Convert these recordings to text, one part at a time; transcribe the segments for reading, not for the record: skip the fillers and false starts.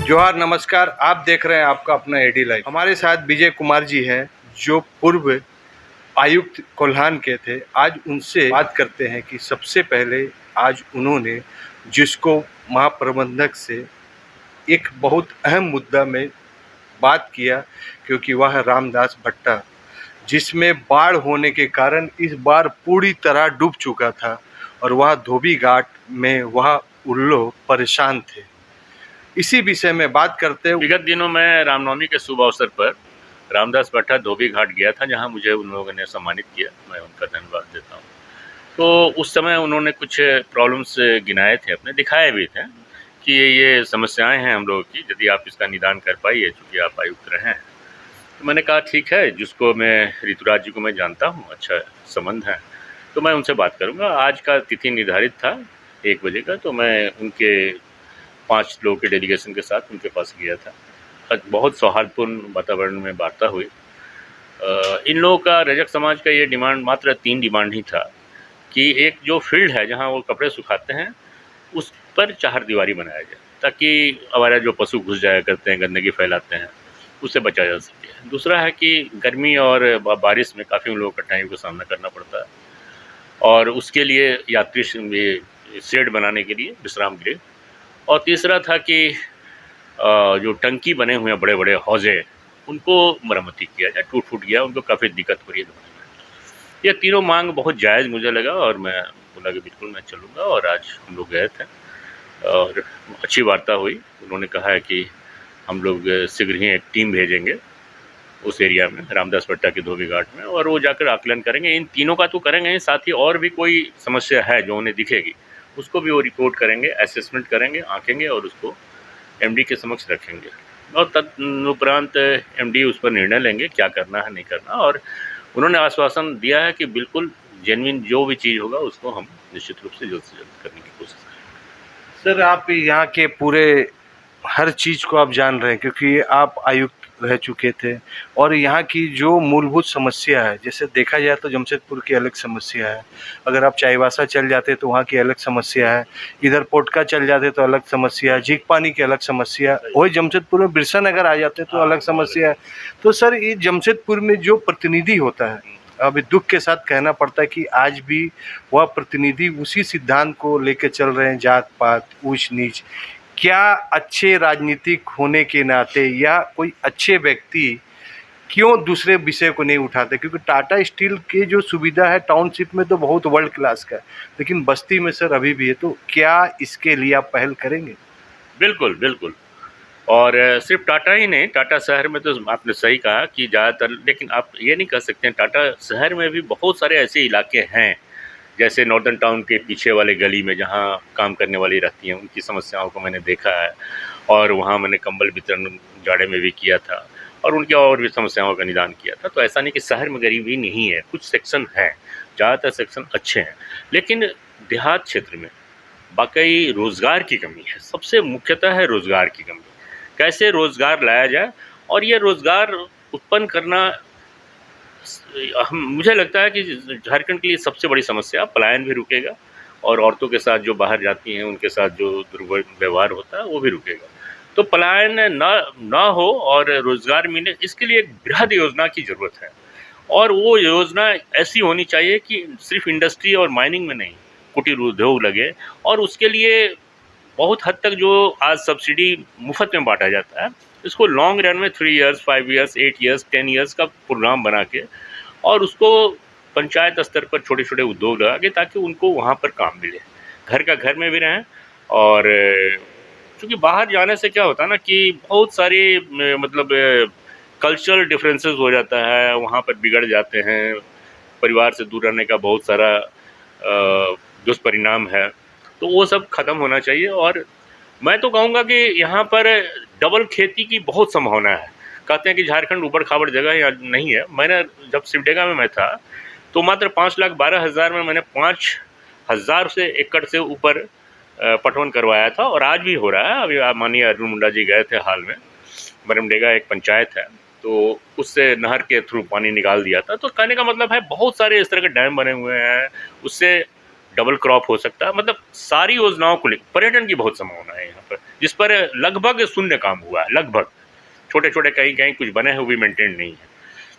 जोहार, नमस्कार। आप देख रहे हैं आपका अपना एडी लाइव। हमारे साथ विजय कुमार जी हैं जो पूर्व आयुक्त कोल्हान के थे। आज उनसे बात करते हैं कि सबसे पहले आज उन्होंने जिसको महाप्रबंधक से एक बहुत अहम मुद्दा में बात किया, क्योंकि वह रामदास भट्टा जिसमें बाढ़ होने के कारण इस बार पूरी तरह डूब चुका था और वह धोबी घाट में वह उन लोग परेशान थे। इसी विषय में बात करते हुए विगत दिनों में रामनवमी के शुभ अवसर पर रामदास भट्टा धोबी घाट गया था, जहां मुझे उन लोगों ने सम्मानित किया। मैं उनका धन्यवाद देता हूं। तो उस समय उन्होंने कुछ प्रॉब्लम्स गिनाए थे, अपने दिखाए भी थे कि ये समस्याएं हैं हम लोगों की, यदि आप इसका निदान कर पाइए, चूँकि आप आयुक्त रहे हैं। तो मैंने कहा ठीक है, जिसको मैं ऋतुराज जी को मैं जानता हूँ, अच्छा संबंध है, तो मैं उनसे बात करूँगा। आज का तिथि निर्धारित था 1 बजे का, तो मैं उनके 5 लोगों के डेलीगेशन के साथ उनके पास गया था। बहुत सौहार्दपूर्ण वातावरण में वार्ता हुई। इन लोगों का, रजक समाज का ये डिमांड, मात्र 3 डिमांड ही था कि एक जो फील्ड है जहाँ वो कपड़े सुखाते हैं, उस पर चारदीवारी बनाया जाए, ताकि हमारा जो पशु घुस जाया करते हैं, गंदगी फैलाते हैं, उससे बचा जा सके। दूसरा है कि गर्मी और बारिश में काफ़ी उन लोगों को कठिनाइयों का सामना करना पड़ता है, और उसके लिए यात्री शेड बनाने के लिए विश्राम गृह। और तीसरा था कि जो टंकी बने हुए हैं, बड़े बड़े हौजे, उनको मरम्मती किया जाए, टूट फूट गया, उनको काफ़ी दिक्कत हो रही है धोने में। ये तीनों मांग बहुत जायज़ मुझे लगा, और मैं बोला कि बिल्कुल मैं चलूँगा। और आज हम लोग गए थे और अच्छी वार्ता हुई। उन्होंने कहा है कि हम लोग शीघ्र ही एक टीम भेजेंगे उस एरिया में, रामदास भट्टा के धोबी घाट में, और वो जाकर आकलन करेंगे। इन तीनों का तो करेंगे, साथ ही और भी कोई समस्या है जो उन्हें दिखेगी, उसको भी वो रिपोर्ट करेंगे, असेसमेंट करेंगे, आंकेंगे और उसको एमडी के समक्ष रखेंगे, और तदुपरांत एमडी उस पर निर्णय लेंगे क्या करना है, नहीं करना। और उन्होंने आश्वासन दिया है कि बिल्कुल जेन्युइन जो भी चीज़ होगा उसको हम निश्चित रूप से जल्द करने की कोशिश करेंगे। सर, आप यहाँ के पूरे हर चीज़ को आप जान रहे हैं, क्योंकि आप आयुक्त रह चुके थे। और यहाँ की जो मूलभूत समस्या है, जैसे देखा जाए तो जमशेदपुर की अलग समस्या है, अगर आप चाईबासा चल जाते तो वहाँ की अलग समस्या है, इधर पोटका चल जाते तो अलग समस्या है, झीक पानी की अलग समस्या है, वही जमशेदपुर में बिरसा नगर आ जाते तो अलग समस्या है। तो सर, ये जमशेदपुर में जो प्रतिनिधि होता है, अभी दुख के साथ कहना पड़ता है कि आज भी वह प्रतिनिधि उसी सिद्धांत को लेकर चल रहे हैं, जात पात, ऊंच नीच। क्या अच्छे राजनीतिक होने के नाते या कोई अच्छे व्यक्ति क्यों दूसरे विषय को नहीं उठाते? क्योंकि टाटा स्टील की जो सुविधा है टाउनशिप में तो बहुत वर्ल्ड क्लास का है, लेकिन बस्ती में सर अभी भी है। तो क्या इसके लिए आप पहल करेंगे? बिल्कुल, बिल्कुल। और सिर्फ टाटा ही नहीं, टाटा शहर में तो आपने सही कहा कि ज़्यादातर, लेकिन आप ये नहीं कह सकते हैं, टाटा शहर में भी बहुत सारे ऐसे इलाके हैं, जैसे नॉर्दर्न टाउन के पीछे वाले गली में जहाँ काम करने वाली रहती हैं, उनकी समस्याओं को मैंने देखा है। और वहाँ मैंने कंबल वितरण जाड़े में भी किया था, और उनकी और भी समस्याओं का निदान किया था। तो ऐसा नहीं कि शहर में गरीबी नहीं है, कुछ सेक्शन हैं, ज़्यादातर सेक्शन अच्छे हैं, लेकिन देहात क्षेत्र में वाकई रोज़गार की कमी है। सबसे मुख्यतः है रोज़गार की कमी। कैसे रोज़गार लाया जाए, और ये रोज़गार उत्पन्न करना, मुझे लगता है कि झारखंड के लिए सबसे बड़ी समस्या, पलायन भी रुकेगा, और औरतों के साथ जो बाहर जाती हैं उनके साथ जो दुर्व्यवहार होता है वो भी रुकेगा। तो पलायन ना हो और रोज़गार मिले, इसके लिए एक बृहद योजना की ज़रूरत है। और वो योजना ऐसी होनी चाहिए कि सिर्फ इंडस्ट्री और माइनिंग में नहीं, कुटीर उद्योग लगे, और उसके लिए बहुत हद तक जो आज सब्सिडी मुफ्त में बांटा जाता है, इसको लॉन्ग रन में 3 इयर्स, 5 इयर्स, 8 इयर्स, 10 इयर्स का प्रोग्राम बना के, और उसको पंचायत स्तर पर छोटे छोटे उद्योग लगा के, ताकि उनको वहाँ पर काम मिले, घर का घर में भी रहें। और क्योंकि बाहर जाने से क्या होता है ना कि बहुत सारी मतलब कल्चरल डिफरेंसेस हो जाता है, वहाँ पर बिगड़ जाते हैं, परिवार से दूर रहने का बहुत सारा दुष्परिणाम है। तो वो सब ख़त्म होना चाहिए। और मैं तो कहूँगा कि यहाँ पर डबल खेती की बहुत संभावना है। कहते हैं कि झारखंड ऊबड़ खाबड़ जगह या नहीं है। मैंने जब सिमडेगा में मैं था, तो मात्र 5,12,000 में मैंने 5,000 से एकड़ से ऊपर पटवन करवाया था, और आज भी हो रहा है। अभी माननीय अरुण मुंडा जी गए थे हाल में, बरमडेगा एक पंचायत है, तो उससे नहर के थ्रू पानी निकाल दिया था। तो कहने का मतलब है बहुत सारे इस तरह के डैम बने हुए हैं, उससे डबल क्रॉप हो सकता है, मतलब सारी योजनाओं को लेकर पर्यटन की बहुत संभावना है यहाँ पर, जिस पर लगभग शून्य काम हुआ है, लगभग छोटे छोटे कहीं कहीं कुछ बने हैं, वो भी मेंटेन नहीं है।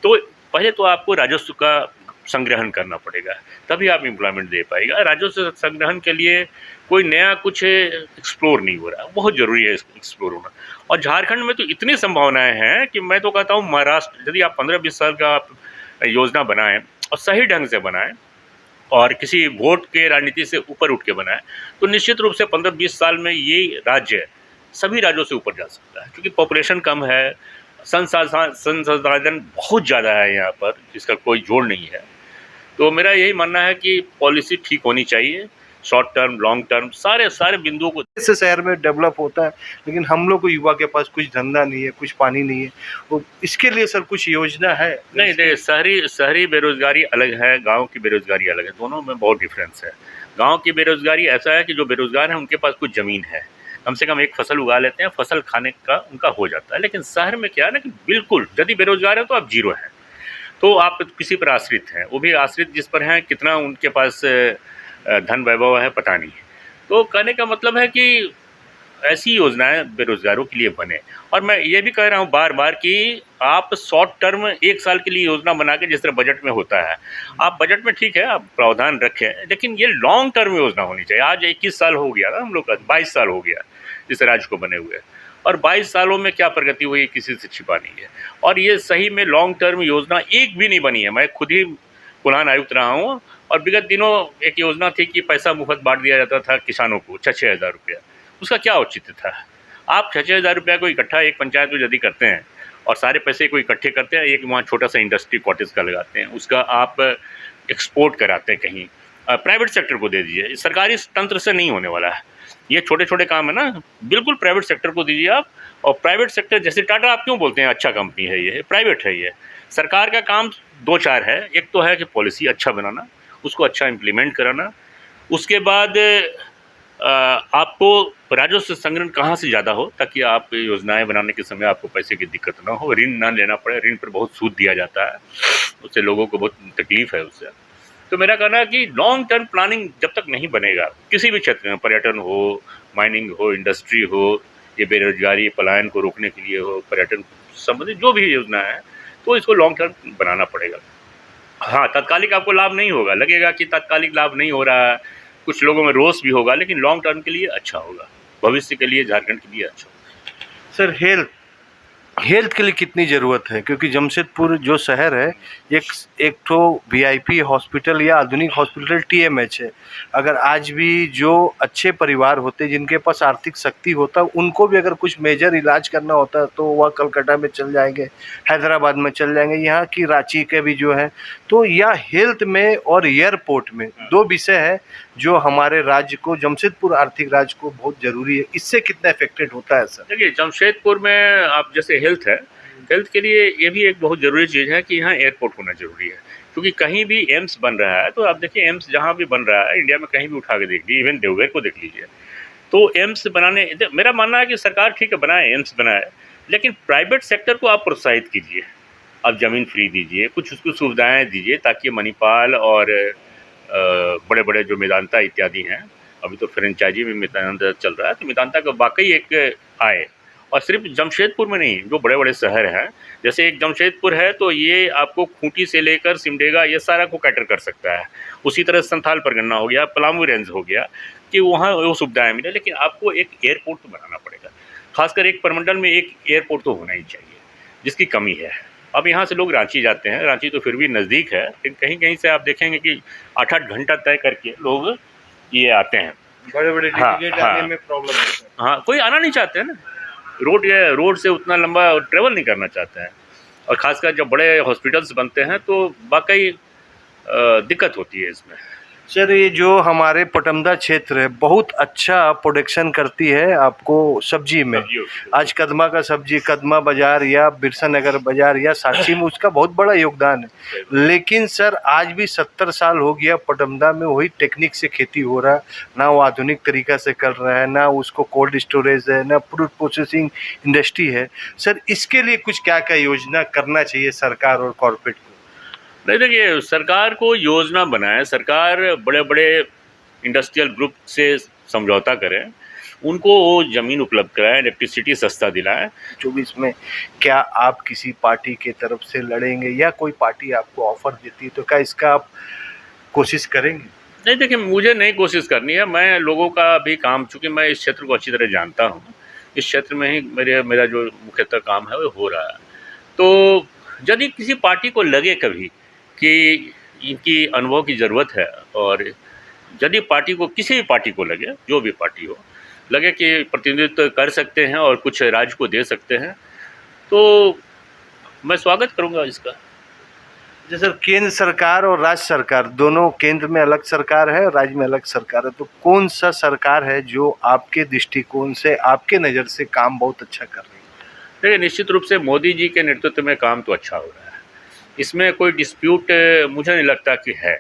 तो पहले तो आपको राजस्व का संग्रहण करना पड़ेगा, तभी आप एम्प्लॉयमेंट दे पाएगा। राजस्व संग्रहण के लिए कोई नया कुछ एक्सप्लोर नहीं हो रहा, बहुत ज़रूरी है एक्सप्लोर होना। और झारखंड में तो इतनी संभावनाएं हैं कि मैं तो कहता हूँ महाराष्ट्र, यदि आप 15-20 साल का आप योजना बनाएं और सही ढंग से बनाएं और किसी वोट के राजनीति से ऊपर उठ के बनाएं, तो निश्चित रूप से 15-20 साल में ये राज्य सभी राज्यों से ऊपर जा सकता है, क्योंकि पॉपुलेशन कम है, संसाधन बहुत ज़्यादा है यहाँ पर, जिसका कोई जोड़ नहीं है। तो मेरा यही मानना है कि पॉलिसी ठीक होनी चाहिए, शॉर्ट टर्म, लॉन्ग टर्म, सारे बिंदुओं को। से शहर में डेवलप होता है, लेकिन हम लोग को युवा के पास कुछ धंधा नहीं है, कुछ पानी नहीं है, तो इसके लिए सर कुछ योजना है? नहीं, देखिए, शहरी बेरोजगारी अलग है, गांव की बेरोजगारी अलग है, दोनों में बहुत डिफरेंस है। गांव की बेरोजगारी ऐसा है कि जो बेरोजगार है उनके पास कुछ ज़मीन है, कम से कम एक फसल उगा लेते हैं, फसल खाने का उनका हो जाता है। लेकिन शहर में क्या है ना कि बिल्कुल यदि बेरोजगार है तो आप जीरो हैं, तो आप किसी पर आश्रित हैं, वो भी आश्रित जिस पर हैं, कितना उनके पास धन वैभव है पता नहीं। तो कहने का मतलब है कि ऐसी योजनाएं बेरोजगारों के लिए बने। और मैं ये भी कह रहा हूँ बार बार कि आप शॉर्ट टर्म 1 साल के लिए योजना बना के, जिस तरह बजट में होता है, आप बजट में ठीक है आप प्रावधान रखें, लेकिन ये लॉन्ग टर्म योजना होनी चाहिए। आज 21 साल हो गया ना हम लोग का, 22 साल हो गया इस राज्य को बने हुए, और 22 सालों में क्या प्रगति हुई किसी से छिपा नहीं है। और ये सही में लॉन्ग टर्म योजना एक भी नहीं बनी है। मैं खुद ही कुल्हान आयुक्त रहा हूँ, और विगत दिनों एक योजना थी कि पैसा मुफ्त बांट दिया जाता था किसानों को, 6-6 हज़ार रुपया। उसका क्या औचित्य था? आप 6-6 हज़ार रुपया को इकट्ठा एक पंचायत में यदि करते हैं और सारे पैसे को इकट्ठे करते हैं, एक वहाँ छोटा सा इंडस्ट्री कॉटेज का लगाते हैं, उसका आप एक्सपोर्ट कराते हैं कहीं, प्राइवेट सेक्टर को दे दीजिए। सरकारी तंत्र से नहीं होने वाला है, ये छोटे छोटे काम है ना, बिल्कुल प्राइवेट सेक्टर को दीजिए आप। और प्राइवेट सेक्टर, जैसे टाटा आप क्यों बोलते हैं अच्छा कंपनी है, ये प्राइवेट है। ये सरकार का काम 2-4 है। एक तो है कि पॉलिसी अच्छा बनाना, उसको अच्छा इम्प्लीमेंट कराना, उसके बाद आपको राजस्व संग्रहण कहाँ से ज़्यादा हो, ताकि आप योजनाएं बनाने के समय आपको पैसे की दिक्कत ना हो, ऋण ना लेना पड़े। ऋण पर बहुत सूद दिया जाता है, उससे लोगों को बहुत तकलीफ है उससे। तो मेरा कहना है कि लॉन्ग टर्म प्लानिंग जब तक नहीं बनेगा किसी भी क्षेत्र में, पर्यटन हो, माइनिंग हो, इंडस्ट्री हो, ये बेरोजगारी पलायन को रोकने के लिए हो, पर्यटन संबंधित जो भी योजना है, तो इसको लॉन्ग टर्म बनाना पड़ेगा। हाँ, तात्कालिक आपको लाभ नहीं होगा, लगेगा कि तात्कालिक लाभ नहीं हो रहा है, कुछ लोगों में रोष भी होगा, लेकिन लॉन्ग टर्म के लिए अच्छा होगा, भविष्य के लिए, झारखंड के लिए अच्छा होगा। सर हेल्थ के लिए कितनी ज़रूरत है? क्योंकि जमशेदपुर जो शहर है, एक तो वीआईपी हॉस्पिटल या आधुनिक हॉस्पिटल टीएमएच है। अगर आज भी जो अच्छे परिवार होते, जिनके पास आर्थिक शक्ति होता, उनको भी अगर कुछ मेजर इलाज करना होता तो वह कलकत्ता में चल जाएंगे, हैदराबाद में चल जाएंगे, यहाँ की रांची के भी जो है। तो यह हेल्थ में और एयरपोर्ट में 2 विषय है जो हमारे राज्य को, जमशेदपुर आर्थिक राज्य को बहुत ज़रूरी है। इससे कितना इफेक्टेड होता है सर? देखिए, जमशेदपुर में आप जैसे हेल्थ है, हेल्थ के लिए ये भी एक बहुत ज़रूरी चीज़ है कि यहाँ एयरपोर्ट होना ज़रूरी है, क्योंकि कहीं भी एम्स बन रहा है, तो आप देखिए एम्स जहाँ भी बन रहा है इंडिया में, कहीं भी उठा के देख लीजिए, इवन देवघर को देख लीजिए, तो एम्स बनाने, मेरा मानना है कि सरकार ठीक है बनाए, एम्स बनाए, लेकिन प्राइवेट सेक्टर को आप प्रोत्साहित कीजिए, आप ज़मीन फ्री दीजिए, कुछ उसको सुविधाएँ दीजिए, ताकि मणिपाल और बड़े बड़े जो मेदांता इत्यादि हैं, अभी तो फ्रेंचाइजी में मेदांता चल रहा है, तो मेदांता का वाकई एक आए। और सिर्फ जमशेदपुर में नहीं, जो बड़े बड़े शहर हैं, जैसे एक जमशेदपुर है, तो ये आपको खूंटी से लेकर सिमडेगा ये सारा को कैटर कर सकता है। उसी तरह संथाल परगना हो गया, पलामू रेंज हो गया, कि वहाँ वो सुविधाएँ मिले। लेकिन आपको एक एयरपोर्ट तो बनाना पड़ेगा, खासकर एक प्रमंडल में एक एयरपोर्ट तो होना ही चाहिए, जिसकी कमी है। अब यहाँ से लोग रांची जाते हैं, रांची तो फिर भी नज़दीक है, लेकिन कहीं कहीं से आप देखेंगे कि 8-8 घंटा तय करके लोग ये आते हैं, बड़े-बड़े डेलीगेट आने में प्रॉब्लम होता है। हाँ, कोई आना नहीं चाहते हैं ना, रोड से उतना लंबा ट्रेवल नहीं करना चाहते हैं। और ख़ासकर जब बड़े हॉस्पिटल्स बनते हैं तो वाकई दिक्कत होती है इसमें। सर ये जो हमारे पटमदा क्षेत्र है, बहुत अच्छा प्रोडक्शन करती है आपको सब्जी में। आज कदमा का सब्जी, कदमा बाज़ार या बिरसा नगर बाज़ार या साक्षी में उसका बहुत बड़ा योगदान है। लेकिन सर आज भी 70 साल हो गया पटमदा में वही टेक्निक से खेती हो रहा है, ना वो आधुनिक तरीक़ा से कर रहा है, ना उसको कोल्ड स्टोरेज है, ना फूड प्रोसेसिंग इंडस्ट्री है। सर इसके लिए कुछ क्या-क्या योजना करना चाहिए सरकार और कॉर्पोरेट को? नहीं, देखिए, सरकार को योजना बनाए, सरकार बड़े बड़े इंडस्ट्रियल ग्रुप से समझौता करें, उनको वो ज़मीन उपलब्ध कराएं, इलेक्ट्रिसिटी सस्ता दिलाएं। 24 में क्या आप किसी पार्टी के तरफ से लड़ेंगे या कोई पार्टी आपको ऑफर देती है तो क्या इसका आप कोशिश करेंगे? नहीं, देखिए, मुझे नहीं कोशिश करनी है। मैं लोगों का भी काम, चूँकि मैं इस क्षेत्र को अच्छी तरह जानता हूँ, इस क्षेत्र में ही मेरा जो मुख्यतः काम है वो हो रहा है। तो यदि किसी पार्टी को लगे कभी कि इनकी अनुभव की ज़रूरत है, और यदि पार्टी को, किसी भी पार्टी को लगे, जो भी पार्टी हो, लगे कि प्रतिनिधित्व कर सकते हैं और कुछ राज्य को दे सकते हैं, तो मैं स्वागत करूँगा इसका। जैसे केंद्र सरकार और राज्य सरकार दोनों, केंद्र में अलग सरकार है और राज्य में अलग सरकार है, तो कौन सा सरकार है जो आपके दृष्टिकोण से, आपके नज़र से काम बहुत अच्छा कर रही है? देखिए, निश्चित रूप से मोदी जी के नेतृत्व में काम तो अच्छा हो रहा है, इसमें कोई डिस्प्यूट मुझे नहीं लगता कि है।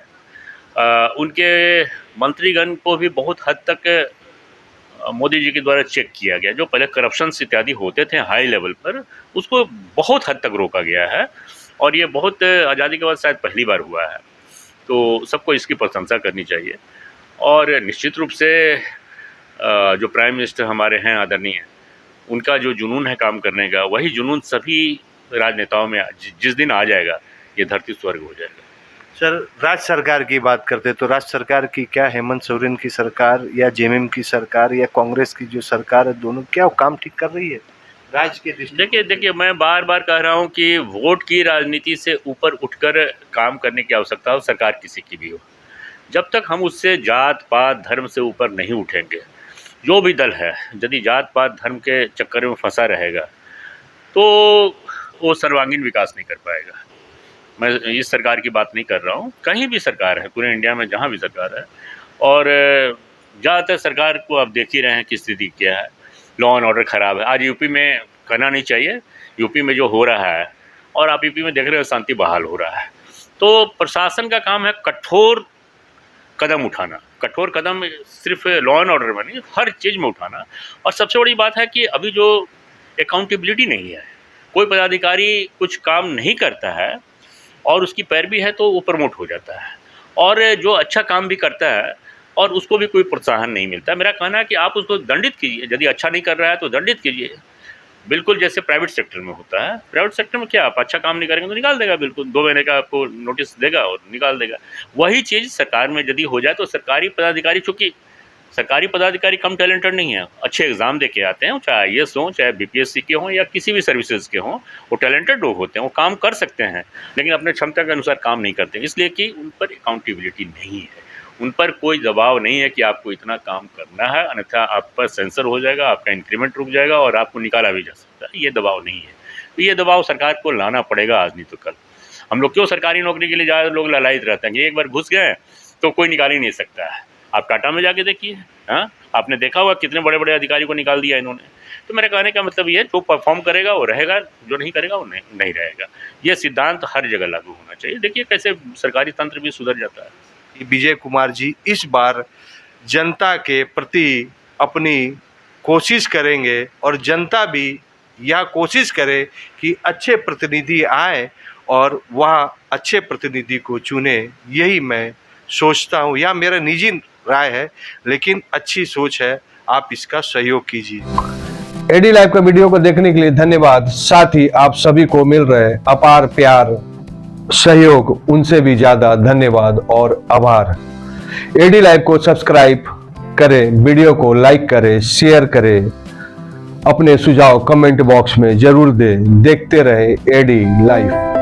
उनके मंत्रीगण को भी बहुत हद तक मोदी जी के द्वारा चेक किया गया। जो पहले करप्शंस इत्यादि होते थे हाई लेवल पर, उसको बहुत हद तक रोका गया है, और ये बहुत आज़ादी के बाद शायद पहली बार हुआ है। तो सबको इसकी प्रशंसा करनी चाहिए। और निश्चित रूप से जो प्राइम मिनिस्टर हमारे हैं आदरणीय, उनका जो जुनून है काम करने का, वही जुनून सभी राजनेताओं में जिस दिन आ जाएगा, ये धरती स्वर्ग हो जाएगा। सर, राज्य सरकार की बात करते तो राज्य सरकार की क्या, हेमंत सोरेन की सरकार या जेएमएम की सरकार या कांग्रेस की जो सरकार है, दोनों क्या काम ठीक कर रही है राज्य के दृष्टि? देखिए, मैं बार बार कह रहा हूँ कि वोट की राजनीति से ऊपर उठकर काम करने की आवश्यकता हो, सरकार किसी की भी हो। जब तक हम उससे जात पात धर्म से ऊपर नहीं उठेंगे, जो भी दल है यदि जात पात धर्म के चक्कर में फंसा रहेगा, तो वो सर्वांगीण विकास नहीं कर पाएगा। मैं इस सरकार की बात नहीं कर रहा हूँ, कहीं भी सरकार है, पूरे इंडिया में जहाँ भी सरकार है। और ज़्यादातर सरकार को आप देख ही रहे हैं कि स्थिति क्या है, लॉ एंड ऑर्डर ख़राब है। आज यूपी में करना नहीं चाहिए, यूपी में जो हो रहा है, और आप यूपी में देख रहे हो शांति बहाल हो रहा है। तो प्रशासन का काम है कठोर कदम उठाना, कठोर कदम सिर्फ लॉ एंड ऑर्डर में नहीं, हर चीज़ में उठाना। और सबसे बड़ी बात है कि अभी जो अकाउंटेबिलिटी नहीं है, कोई पदाधिकारी कुछ काम नहीं करता है और उसकी पैरवी है तो वो प्रमोट हो जाता है, और जो अच्छा काम भी करता है और उसको भी कोई प्रोत्साहन नहीं मिलता। मेरा कहना है कि आप उसको दंडित कीजिए, यदि अच्छा नहीं कर रहा है तो दंडित कीजिए, बिल्कुल जैसे प्राइवेट सेक्टर में होता है। प्राइवेट सेक्टर में क्या, आप अच्छा काम नहीं करेंगे तो निकाल देगा, बिल्कुल 2 महीने का आपको नोटिस देगा और निकाल देगा। वही चीज़ सरकार में यदि हो जाए तो सरकारी पदाधिकारी, चूँकि सरकारी पदाधिकारी कम टैलेंटेड नहीं है, अच्छे एग्ज़ाम दे के आते हैं, चाहे आईएएस हों, चाहे बीपीएससी के हों या किसी भी सर्विसेज के हों, वो टैलेंटेड लोग होते हैं, वो काम कर सकते हैं, लेकिन अपने क्षमता के अनुसार काम नहीं करते, इसलिए कि उन पर अकाउंटेबिलिटी नहीं है, उन पर कोई दबाव नहीं है कि आपको इतना काम करना है, अन्यथा आप पर सेंसर हो जाएगा, आपका इंक्रीमेंट रुक जाएगा और आपको निकाला भी जा सकता है। ये दबाव नहीं है, तो ये दबाव सरकार को लाना पड़ेगा आज नहीं तो कल। हम लोग क्यों सरकारी नौकरी के लिए ज़्यादा लोग ललायित रहते हैं कि एक बार घुस गए तो कोई निकाल ही नहीं सकता है। आप टाटा में जाके देखिए, हाँ, आपने देखा होगा कितने बड़े बड़े अधिकारी को निकाल दिया इन्होंने। तो मेरे कहने का मतलब ये है, जो परफॉर्म करेगा वो रहेगा, जो नहीं करेगा वो नहीं रहेगा। ये सिद्धांत हर जगह लागू होना चाहिए। देखिए कैसे सरकारी तंत्र भी सुधर जाता है। विजय कुमार जी इस बार जनता के प्रति अपनी कोशिश करेंगे और जनता भी यह कोशिश करे कि अच्छे प्रतिनिधि आए और वह अच्छे प्रतिनिधि को चुने, यही मैं सोचता हूँ, या मेरा निजी राय है, लेकिन अच्छी सोच है, आप इसका सहयोग कीजिए। एडी लाइव का वीडियो को देखने के लिए धन्यवाद। साथ ही आप सभी को मिल रहे अपार प्यार, सहयोग, उनसे भी ज्यादा धन्यवाद और आभार। एडी लाइव को सब्सक्राइब करें, वीडियो को लाइक करें, शेयर करें, अपने सुझाव कमेंट बॉक्स में जरूर दें। देखते रहे एडी लाइव।